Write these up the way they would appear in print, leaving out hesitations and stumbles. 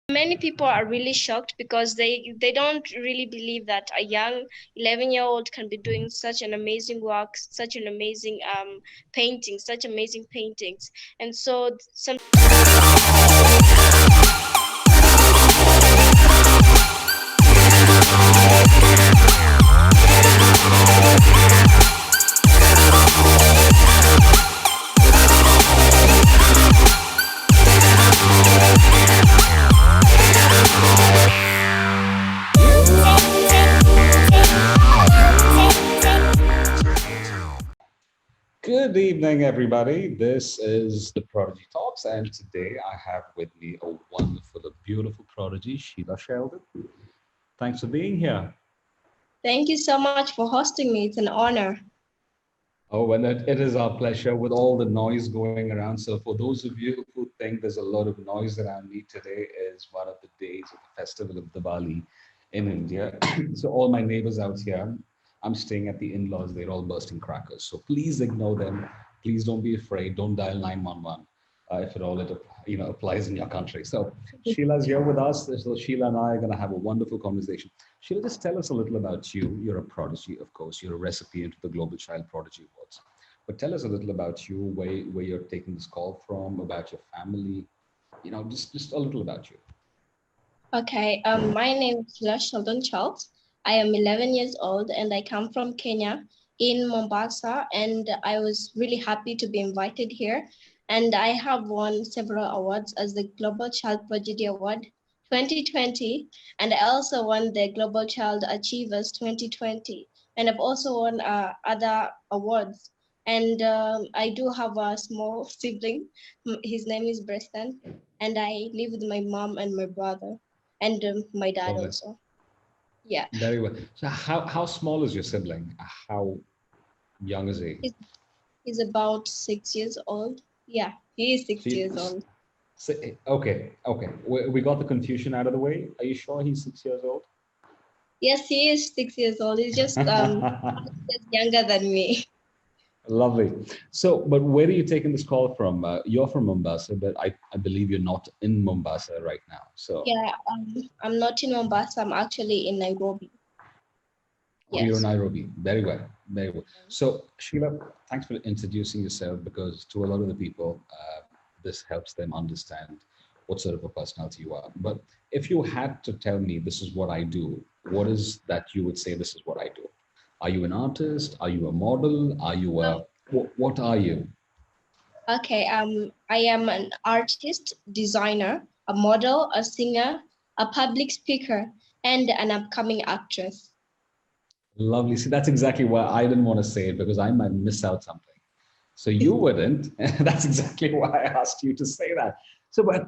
Many people are really shocked because they don't really believe that a young 11-year-old can be doing such an amazing work, such an amazing painting, such amazing paintings. And so some Good evening, everybody. This is the Prodigy Talks, and today I have with me a wonderful, a beautiful prodigy, Sheilah Sheldone. Thanks for being here. Thank you so much for hosting me. It's an honor. Oh, and it is our pleasure with all the noise going around. So for those of you who think there's a lot of noise around me, today is one of the days of the festival of Diwali in India. So all my neighbors out here, I'm staying at the in-laws, they're all bursting crackers. So please ignore them. Please don't be afraid. Don't dial 911 if at all it applies in your country. So Sheila's here with us. So Sheilah and I are going to have a wonderful conversation. Sheilah, just tell us a little about you. You're a prodigy, of course. You're a recipient of the Global Child Prodigy Awards. But tell us a little about you, where you're taking this call from, about your family. Just a little about you. Okay, my name is Sheilah Sheldone Charles. I am 11 years old and I come from Kenya in Mombasa, and I was really happy to be invited here. And I have won several awards as the Global Child Prodigy Award 2020, and I also won the Global Child Achievers 2020. And I've also won other awards. And I do have a small sibling. His name is Breston, and I live with my mom and my brother and my dad also. Yeah. Very well. So how small is your sibling? How young is he? He's about 6 years old. Yeah, he is 6 years old. Okay. We got the confusion out of the way. Are you sure he's 6 years old? Yes, he is 6 years old. He's just younger than me. Lovely. So, but where are you taking this call from? You're from Mombasa, but I believe you're not in Mombasa right now. So yeah, I'm not in Mombasa. I'm actually in Nairobi. Yes. You're in Nairobi. Very well. Very well. So, Sheilah, thanks for introducing yourself, because to a lot of the people, this helps them understand what sort of a personality you are. But if you had to tell me this is what I do, what is that you would say this is what I do? Are you an artist? Are you a model? Are you a what are you? Okay, I am an artist, designer, a model, a singer, a public speaker, and an upcoming actress. Lovely. See, that's exactly why I didn't want to say it, because I might miss out something. So you wouldn't. That's exactly why I asked you to say that. So, but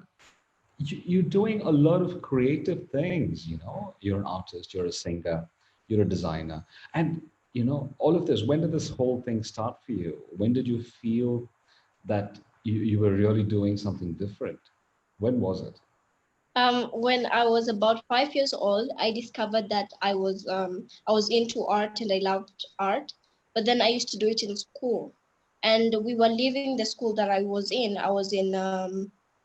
you're doing a lot of creative things, you're an artist, you're a singer, you're a designer. And, all of this, when did this whole thing start for you? When did you feel that you were really doing something different? When was it? When I was about 5 years old, I discovered that I was into art and I loved art, but then I used to do it in school. And we were leaving the school that I was in. I was in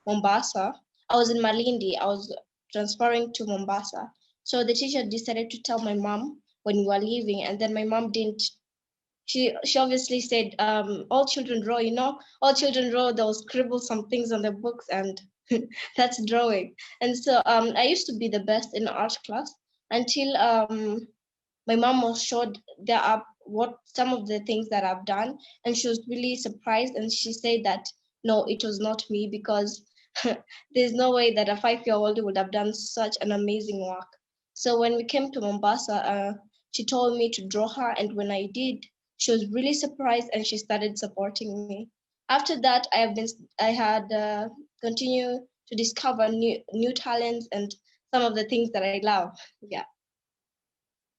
Mombasa. I was in Malindi. I was transferring to Mombasa. So the teacher decided to tell my mom when we were leaving, and then my mom didn't. She obviously said, all children draw, all children draw, they'll scribble some things on the books, and that's drawing. And so I used to be the best in art class until my mom was showed what some of the things that I've done, and she was really surprised, and she said that no, it was not me, because there's no way that a 5-year-old would have done such an amazing work. So when we came to Mombasa, she told me to draw her, and when I did, she was really surprised and she started supporting me. After that, I had continued to discover new talents and some of the things that I love. Yeah.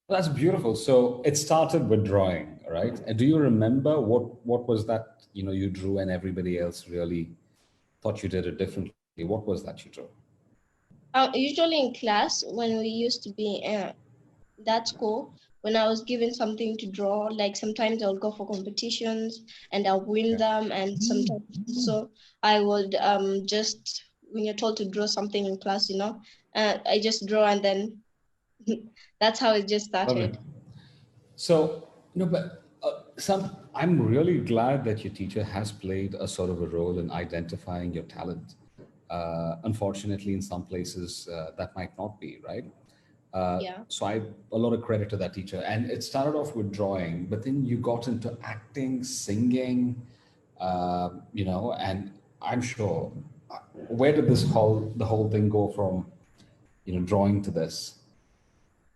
That's beautiful. So it started with drawing, right? And do you remember what was that, you drew and everybody else really thought you did it differently? What was that you drew? Usually in class, when we used to be that school, when I was given something to draw, like sometimes I'll go for competitions and I'll win them, and sometimes so I would just when you're told to draw something in class, you know, I just draw and then that's how it just Lovely. started. So, but I'm really glad that your teacher has played a sort of a role in identifying your talent. Unfortunately, in some places, that might not be, right? Yeah. So a lot of credit to that teacher. And it started off with drawing, but then you got into acting, singing, and I'm sure, where did the whole thing go from, drawing to this?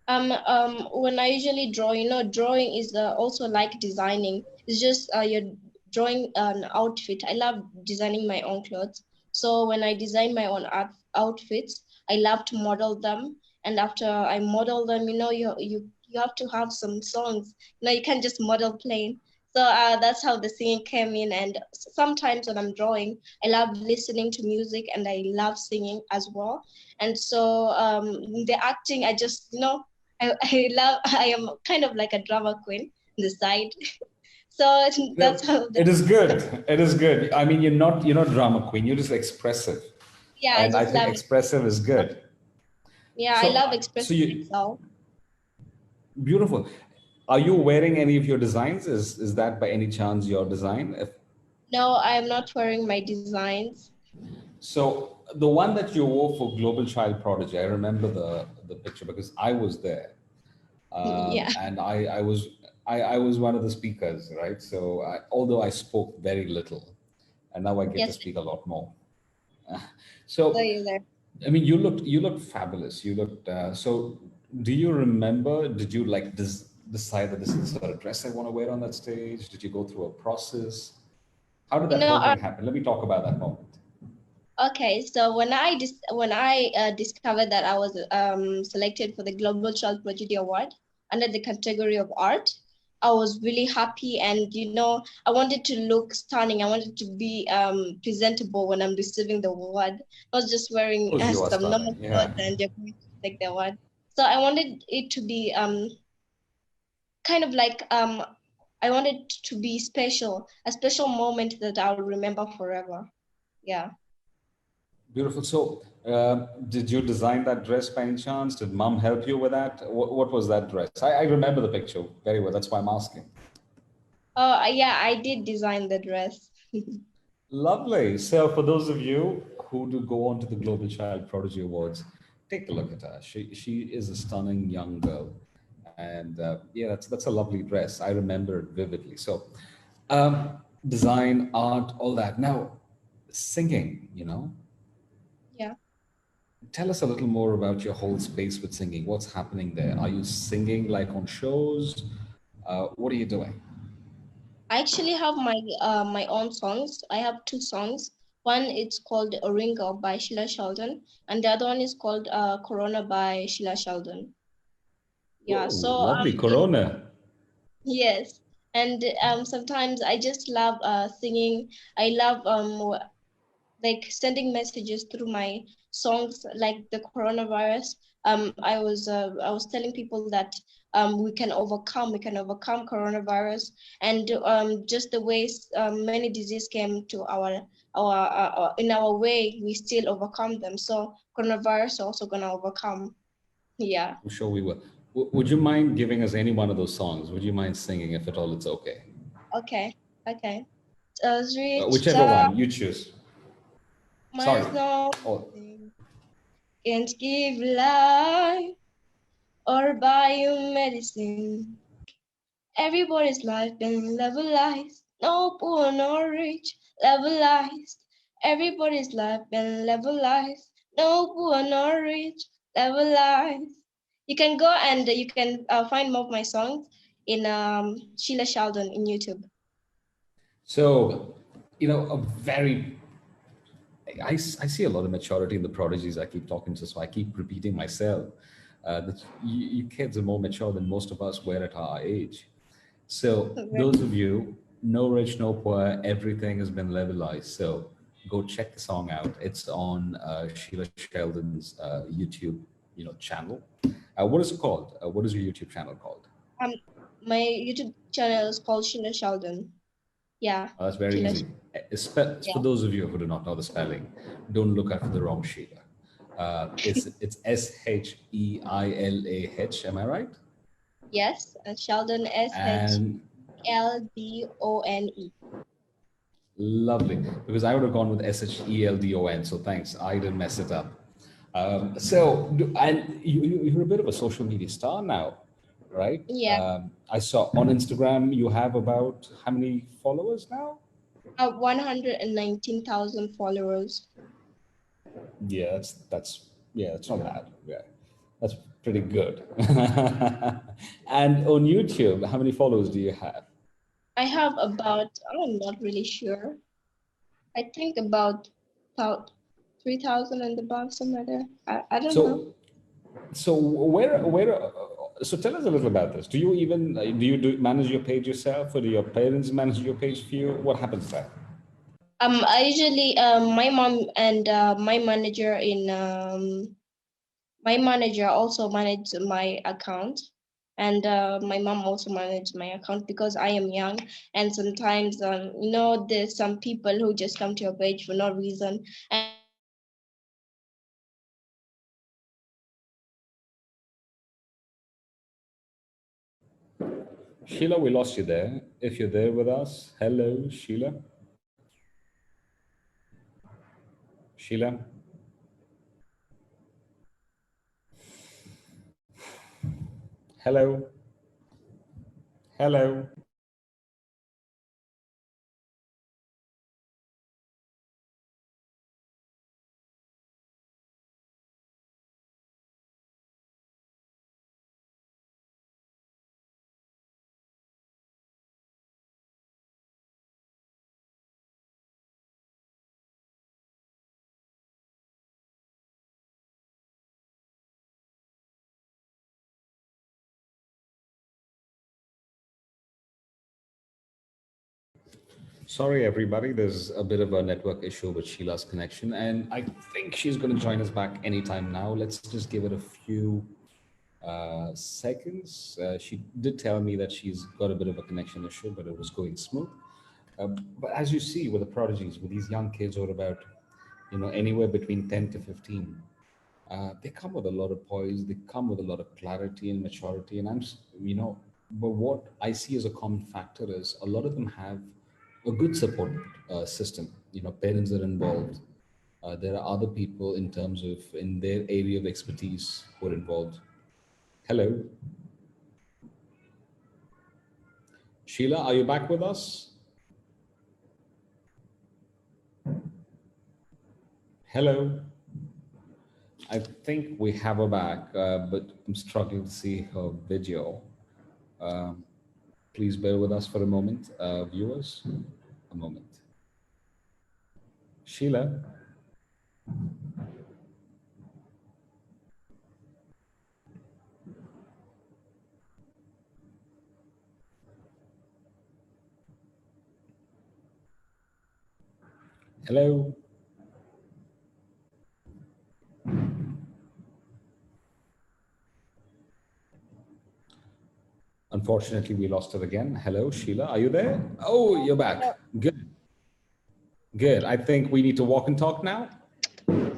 When I usually draw, you know, drawing is also like designing. It's just you're drawing an outfit. I love designing my own clothes. So when I design my own outfits, I love to model them. And after I model them, you know, you have to have some songs. You know, you can't just model plain. So that's how the singing came in. And sometimes when I'm drawing, I love listening to music and I love singing as well. And so the acting, I just, you know, I am kind of like a drama queen on the side. So that's how It is good. It is good. I mean, you're not drama queen. You're just expressive, yeah, I and I just think love it. expressive is good. Yeah, I So, love so expressing you myself. beautiful. Are you wearing any of your designs? Is that by any chance your design? No, I am not wearing my designs. So the one that you wore for Global Child Prodigy, I remember the picture because I was there, Yeah, and I was one of the speakers, right? So although I spoke very little, and now I get to yes, speak a lot more. so So you there. I mean, you looked fabulous. You looked so. Do you remember? Did you like decide that this is the sort of dress I want to wear on that stage? Did you go through a process? How did You that know, whole thing happen? Let me talk about that moment. okay, so when I discovered that I was selected for the Global Child Prodigy Award under the category of art, I was really happy, and you know, I wanted to look stunning. I wanted to be presentable when I'm receiving the award. I was just Of wearing course, you are some normal stunning. Yeah. clothes and they're going to take the award. So I wanted it to be kind of like I wanted it to be special, a special moment that I'll remember forever. Yeah. Beautiful. So, did you design that dress by any chance? Did mom help you with that? What was that dress? I remember the picture very well. That's why I'm asking. Oh, yeah, I did design the dress. Lovely. So, for those of you who do go on to the Global Child Prodigy Awards, take a look at her. She is a stunning young girl, and yeah, that's a lovely dress. I remember it vividly. So, design, art, all that. Now, singing. Yeah. Tell us a little more about your whole space with singing. What's happening there? Are you singing like on shows? What are you doing? I actually have my own songs. I have two songs. One it's called Oringo by Sheilah Sheldone, and the other one is called Corona by Sheilah Sheldone. Yeah. Oh, So lovely in Corona. yes, and sometimes I just love singing. I love like sending messages through my songs, like the coronavirus. I was telling people that we can overcome coronavirus, and just the ways many diseases came to our in our way, we still overcome them. So coronavirus also gonna overcome. Yeah. I'm sure we will. Would you mind giving us any one of those songs? Would you mind singing if at all it's okay? Okay. Okay. Just reached Whichever out, one you choose. my Sorry. song Oh, can't give life or buy you medicine. Everybody's life been levelized, no poor nor rich, levelized. Everybody's life been levelized, no poor nor rich, levelized. You can go and you can find more of my songs in Sheilah Sheldon in YouTube. so a very I see a lot of maturity in the prodigies I keep talking to, so I keep repeating myself. That you kids are more mature than most of us were at our age. So those of you, no rich, no poor, everything has been levelized. So go check the song out. It's on Sheila Sheldon's YouTube, channel. What is it called? What is your YouTube channel called? Um, my YouTube channel is called Sheilah Sheldon. Yeah. That's very Sheila. easy. Yeah. For those of you who do not know the spelling, don't look out for the wrong Sheila. It's Sheilah. Am I right? Yes. Sheldon, And Sheldone. lovely, because I would have gone with Sheldon. So thanks, I didn't mess it up. And you're a bit of a social media star now, right? Yeah. I saw on Instagram you have about how many followers now? 119,000 followers. Yeah, that's not bad. Yeah, that's pretty good. And on YouTube, how many followers do you have? I have about, I'm not really sure. I think about 3,000 and above, somewhere there. I don't know. So so tell us a little about this. Do you even manage your page yourself, or do your parents manage your page for you? What happens there? I usually, my mom and my manager also manage my account, and my mom also manage my account because I am young, and sometimes there's some people who just come to your page for no reason, and they just post anything and everything. So I just have to Sheila, we lost you there. If you're there with us, hello, Sheila. Sheila. Hello. Hello. Sorry, everybody. There's a bit of a network issue with Sheila's connection, and I think she's going to join us back anytime now. Let's just give it a few seconds. She did tell me that she's got a bit of a connection issue, but it was going smooth. But as you see with the prodigies, with these young kids who are about, anywhere between 10 to 15, they come with a lot of poise. They come with a lot of clarity and maturity. And but what I see as a common factor is a lot of them have a good support system. Parents are involved. There are other people in terms of in their area of expertise who are involved. Hello, Sheila, are you back with us? Hello. I think we have her back, but I'm struggling to see her video. Um, please bear with us for a moment, viewers. A moment. Sheila. Hello. Unfortunately, we lost her again. Hello, Sheila. Are you there? Oh, you're back. Good. Good. I think we need to walk and talk now. Wait,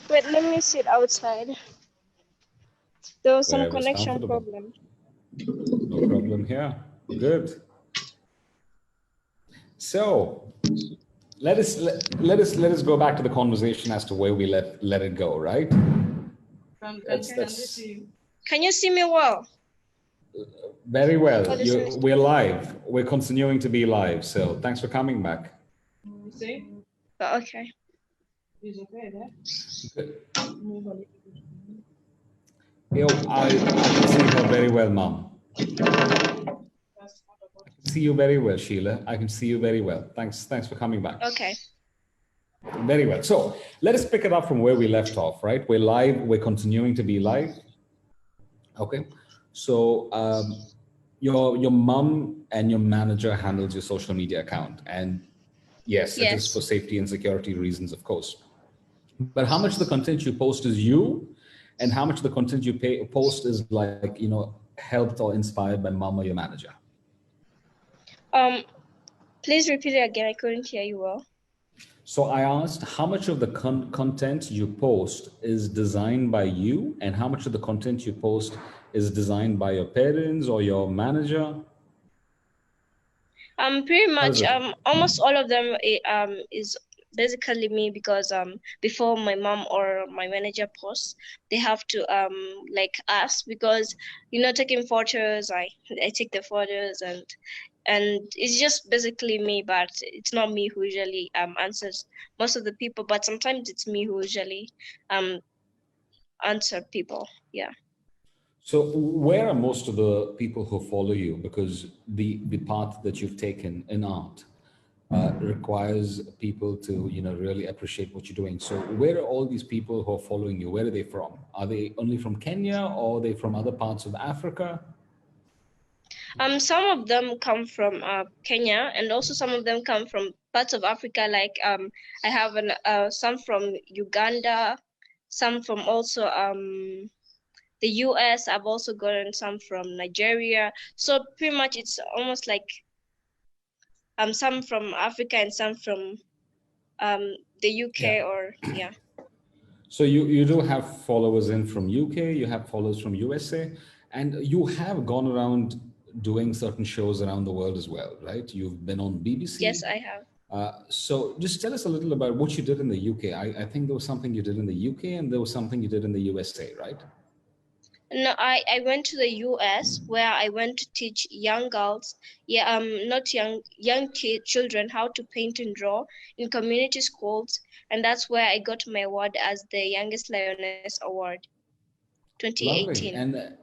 let me sit outside. There was some Wherever's connection comfortable. problem. No problem here. Good. So let us go back to the conversation as to where we let it go, right? Can you see me well? Very well. We're live. We're continuing to be live. So thanks for coming back. Okay. Good. I can see her very well, Mom. I can see you very well, Sheila. I can see you very well. Thanks for coming back. Okay. Very well. So let us pick it up from where we left off, right? We're live. We're continuing to be live. Okay. So your mom and your manager handles your social media account, and yes, it is for safety and security reasons, of course. But how much of the content you post is you, and how much of the content you post is like helped or inspired by mom or your manager? Please repeat it again. I couldn't hear you well. So I asked how much of the content you post is designed by you, and how much of the content you post is designed by your parents or your manager? Pretty How does much it? almost all of them is basically me, because before my mom or my manager posts, they have to like ask, because taking photos, I take the photos, and it's just basically me, but it's not me who usually answers most of the people, but sometimes it's me who usually um answer people. Yeah. So where are most of the people who follow you? Because the path that you've taken in art requires people to really appreciate what you're doing. So where are all these people who are following you? Where are they from? Are they only from Kenya, or are they from other parts of Africa? Some of them come from Kenya, and also some of them come from parts of Africa. Like I have some from Uganda, some from also the US. I've also gotten some from Nigeria. So pretty much it's almost like some from Africa and some from the Yeah. UK, or yeah. So you do have followers in from UK, you have followers from USA, and you have gone around doing certain shows around the world as well, right? You've been on Yes, BBC. I have. So just tell us a little about what you did in the UK. I think there was something you did in the UK, and there was something you did in the USA, right? No, I went to the US, where I went to teach young girls, yeah, not young children, how to paint and draw in community schools, and that's where I got my award as the Youngest Lioness Award, Lovely. 2018. And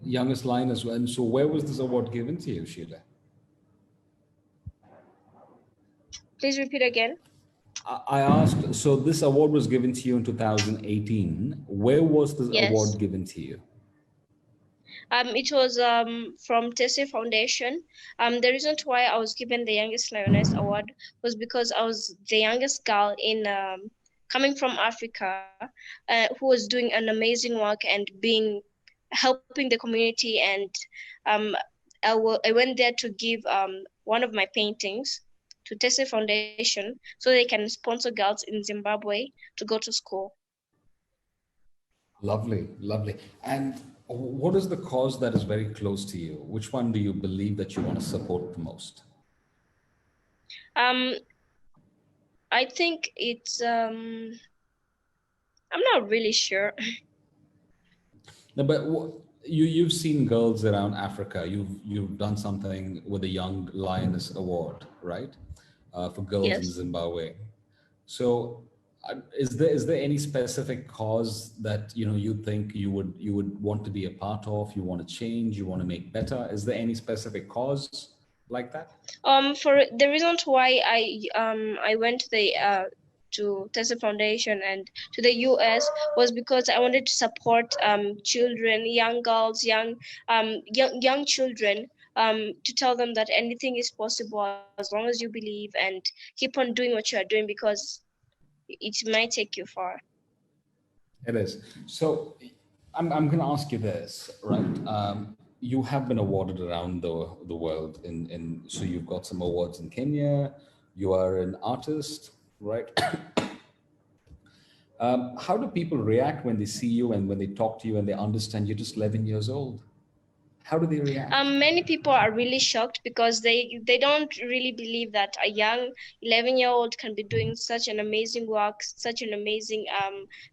youngest line as well. And so where was this award given to you, Sheila? Please repeat again. I asked, so this award was given to you in 2018. Where was this Yes. award given to you? It was from Tessie Foundation. The reason why I was given the Youngest Lioness Award was because I was the youngest girl in coming from Africa, who was doing an amazing work and helping the community. And um, I went there to give one of my paintings to Tessie Foundation so they can sponsor girls in Zimbabwe to go to school. Lovely, lovely. And what is the cause that is very close to you? Which one do you believe that you want to support the most? Um, I think it's I'm not really sure. No, but you've seen girls around Africa. You've done something with the Young Lioness Award, right? For girls in Yes. Zimbabwe. So, is there any specific cause that you think you would want to be a part of? You want to change? You want to make better? Is there any specific cause like that? For the reason why I went to Tesla Foundation and to the US was because I wanted to support children, young girls, young children, to tell them that anything is possible as long as you believe and keep on doing what you are doing, because it might take you far. It is. So I'm going to ask you this, right? You have been awarded around the world so you've got some awards in Kenya. You are an artist, right? How do people react when they see you and when they talk to you and they understand you're just 11 years old? How do they react? Many people are really shocked because they don't really believe that a young 11-year-old can be doing such an amazing work, such an amazing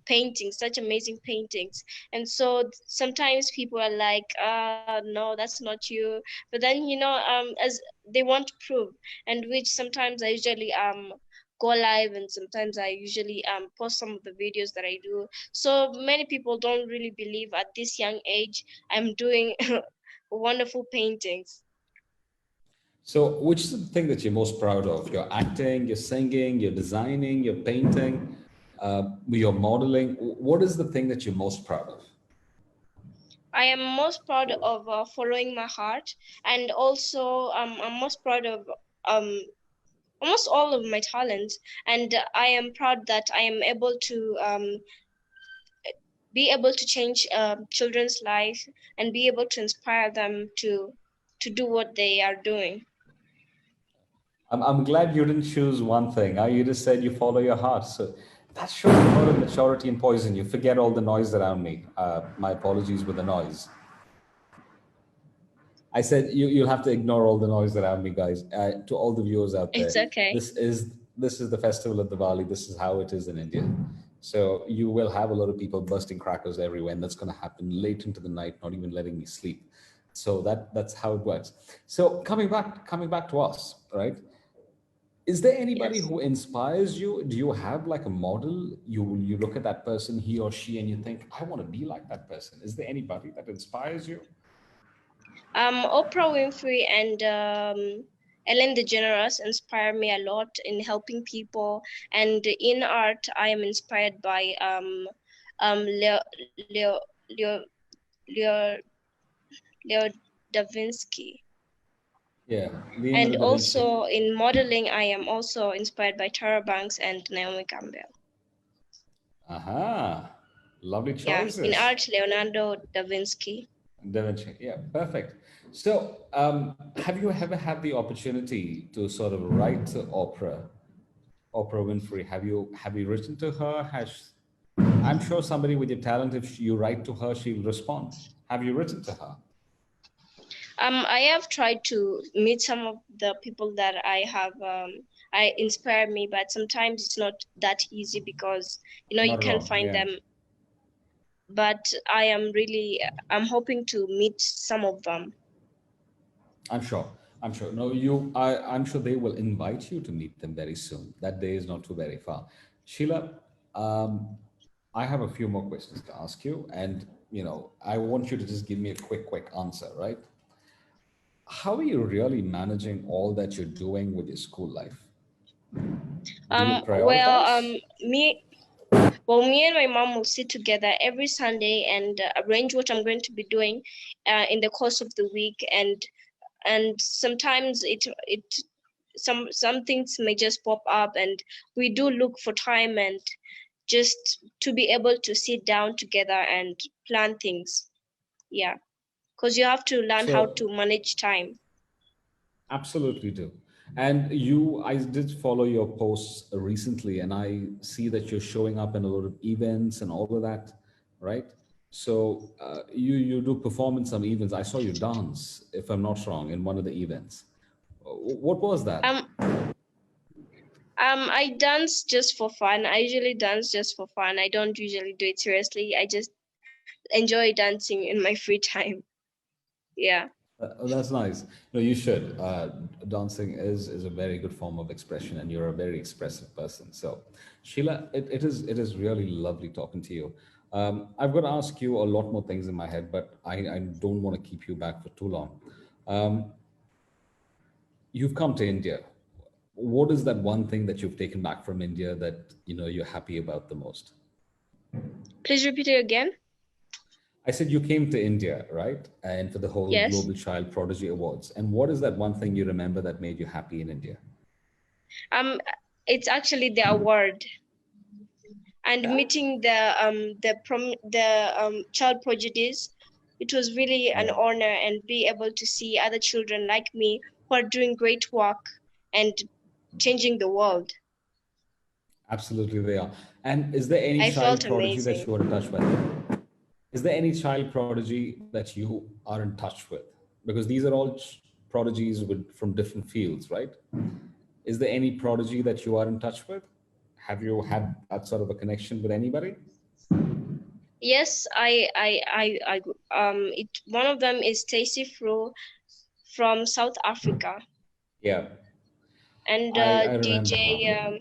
painting, such amazing paintings. And so sometimes people are like, no, that's not you. But then as they want to prove, and which sometimes I usually go live, and sometimes I usually post some of the videos that I do. So many people don't really believe at this young age I'm doing wonderful paintings. So, which is the thing that you're most proud of? You're acting, you're singing, you're designing, you're painting, you're modeling. What is the thing that you're most proud of? I am most proud of following my heart, and also I'm most proud of um, almost all of my talents, and I am proud that I am able to be able to change children's lives and be able to inspire them to do what they are doing. I'm glad you didn't choose one thing. You just said you follow your heart. So that shows a lot of maturity and poison. You forget all the noise around me. My apologies with the noise. I said you'll have to ignore all the noise around me, guys. To all the viewers out there, It's okay. this is the festival of Diwali. This is how it is in India. So you will have a lot of people bursting crackers everywhere, and that's going to happen late into the night, not even letting me sleep. So that's how it works. So coming back to us, right? Is there anybody Yes. who inspires you? Do you have like a model? You look at that person, he or she, and you think, I want to be like that person. Is there anybody that inspires you? Oprah Winfrey and Ellen DeGeneres inspire me a lot in helping people, and in art, I am inspired by Leo Leo Leo Leo Leo da Vinci. Yeah, And Leonardo da Vinci. also in modeling, I am also inspired by Tara Banks and Naomi Campbell. Aha, lovely Yeah, in choices. art, Leonardo da Vinci. Da Vinci. Yeah, perfect. So, have you ever had the opportunity to sort of write to Oprah Winfrey? Have you written to her? I'm sure somebody with your talent, if you write to her, she'll respond. Have you written to her? I have tried to meet some of the people that I inspire me, but sometimes it's not that easy because you Not at can't all. find Yeah, them. But I'm hoping to meet some of them. I'm sure. I'm sure. No, I'm sure they will invite you to meet them very soon. That day is not too very far. Sheila, um, I have a few more questions to ask you, and I want you to just give me a quick answer, right? How are you really managing all that you're doing with your school life? Do you Um, well, prioritize? um, me me and my mom will sit together every Sunday and arrange what I'm going to be doing in the course of the week, and sometimes it some things may just pop up, and we do look for time and just to be able to sit down together and plan things. Yeah, because you have to learn how So to manage time. absolutely do. And I did follow your posts recently, and I see that you're showing up in a lot of events and all of that, right? So you do perform in some events. I saw you dance, if I'm not wrong, in one of the events. What was that? um I dance just for fun. I usually dance just for fun. I don't usually do it seriously. I just enjoy dancing in my free time. Yeah. That's nice. No, you should. Dancing is a very good form of expression, and you're a very expressive person. So, Sheila, it is really lovely talking to you. I've got to ask you a lot more things in my head, but I don't want to keep you back for too long. Um, you've come to India. What is that one thing that you've taken back from India that you're happy about the most? Please repeat it again. I said you came to India, right? And for the whole Yes. Global Child Prodigy Awards. And what is that one thing you remember that made you happy in India? Um, it's actually the award and Yeah. meeting the child prodigies. It was really an Yeah, honor and be able to see other children like me who are doing great work and changing the world. absolutely they are. And is there any I child felt prodigy that amazing. you are in touch with? Is there any child prodigy that you are in touch with? Because these are all prodigies from different fields, right? Is there any prodigy that you are in touch with? Have you had that sort of a connection with anybody? Yes, it one of them is Stacey Fro from South Africa, Yeah, and I remember her.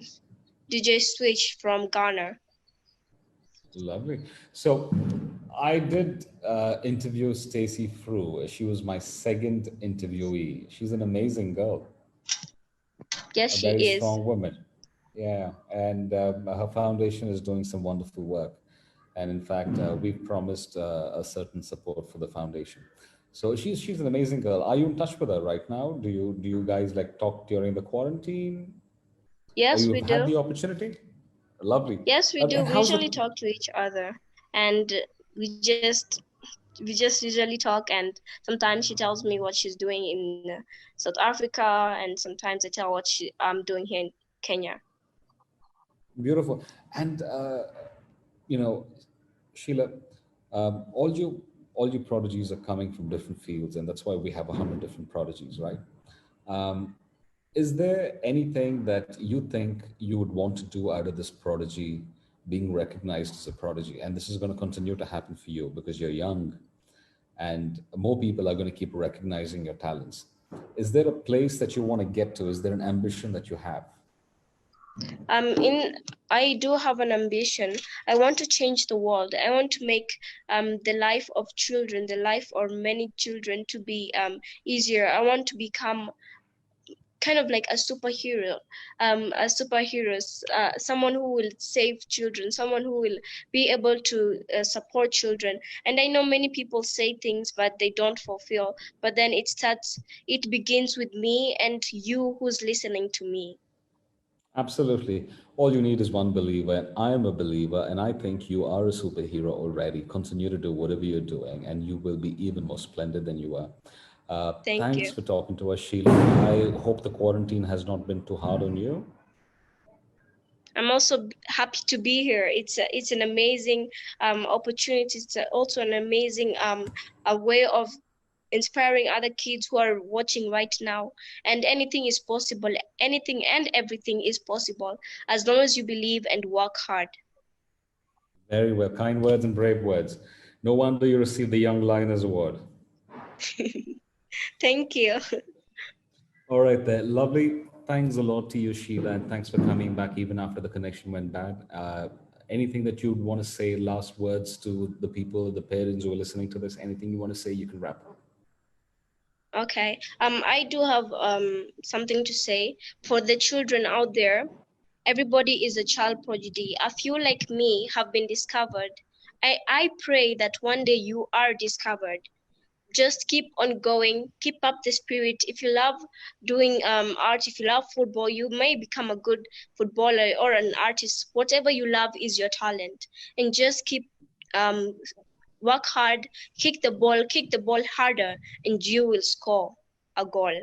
DJ Switch from Ghana. Lovely. So I did interview Stacey Fru. She was my second interviewee. She's an amazing girl, Yes, a she very is. strong woman. Yeah, and her foundation is doing some wonderful work. And in fact, we've promised a certain support for the foundation. So she's an amazing girl. Are you in touch with her right now? Do you guys like talk during the quarantine, or Yes, we you've had do. the opportunity? Lovely. Yes, we do. And We how's it? usually talk to each other, and we just we just usually talk, and sometimes she tells me what she's doing in South Africa, and sometimes I tell what I'm doing here in Kenya. Beautiful. And Sheila, all you prodigies are coming from different fields, and that's why we have 100 different prodigies, right? Um, is there anything that you think you would want to do out of this prodigy being recognized as a prodigy? And this is going to continue to happen for you because you're young, and more people are going to keep recognizing your talents. Is there a place that you want to get to? Is there an ambition that you have? In I do have an ambition. I want to change the world. I want to make the life of children, the life of many children, to be easier. I want to become kind of like a superhero, someone who will save children, someone who will be able to support children. And I know many people say things but they don't fulfill, but then it begins with me and you who's listening to me. Absolutely. All you need is one believer, and I am a believer, and I think you are a superhero already. Continue to do whatever you're doing, and you will be even more splendid than you are. Thank Thanks you. for talking to us, Sheila. I hope the quarantine has not been too hard on you. I'm also happy to be here. It's an amazing opportunity. It's also an amazing a way of inspiring other kids who are watching right now. And anything is possible. Anything and everything is possible as long as you believe and work hard. Very well. Kind words and brave words. No wonder you received the Young Lioness Award. Thank you. All right, there. Lovely. Thanks a lot to you, Sheila, and thanks for coming back even after the connection went bad. Anything that you'd want to say, last words to the people, the parents who are listening to this, anything you want to say, you can wrap up. Okay. I do have something to say for the children out there. Everybody is a child prodigy. A few like me have been discovered. I pray that one day you are discovered. Just keep on going, keep up the spirit. If you love doing art, if you love football, you may become a good footballer or an artist. Whatever you love is your talent. And just keep um, work hard, kick the ball harder, and you will score a goal.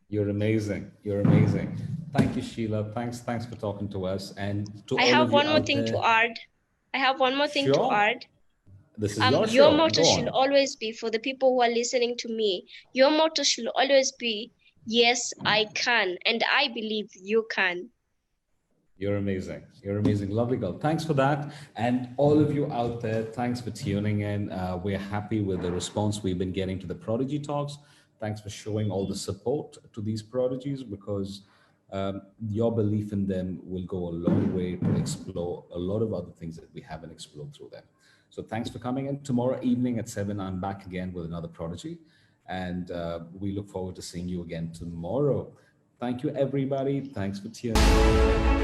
You're amazing. You're amazing. Thank you, Sheila. Thanks for talking to us. And to I all have of you one more out thing to there, add. I have one more thing to sure, add. this is your Your show. motto Go should on. always be, for the people who are listening to me, your motto should always be, yes, I can, and I believe you can. You're amazing. You're amazing. Lovely girl. Thanks for that. And all of you out there, thanks for tuning in. We're happy with the response we've been getting to the Prodigy Talks. Thanks for showing all the support to these prodigies because your belief in them will go a long way to explore a lot of other things that we haven't explored through them. So thanks for coming in. Tomorrow evening at 7, I'm back again with another prodigy. And we look forward to seeing you again tomorrow. Thank you, everybody. Thanks for tuning in.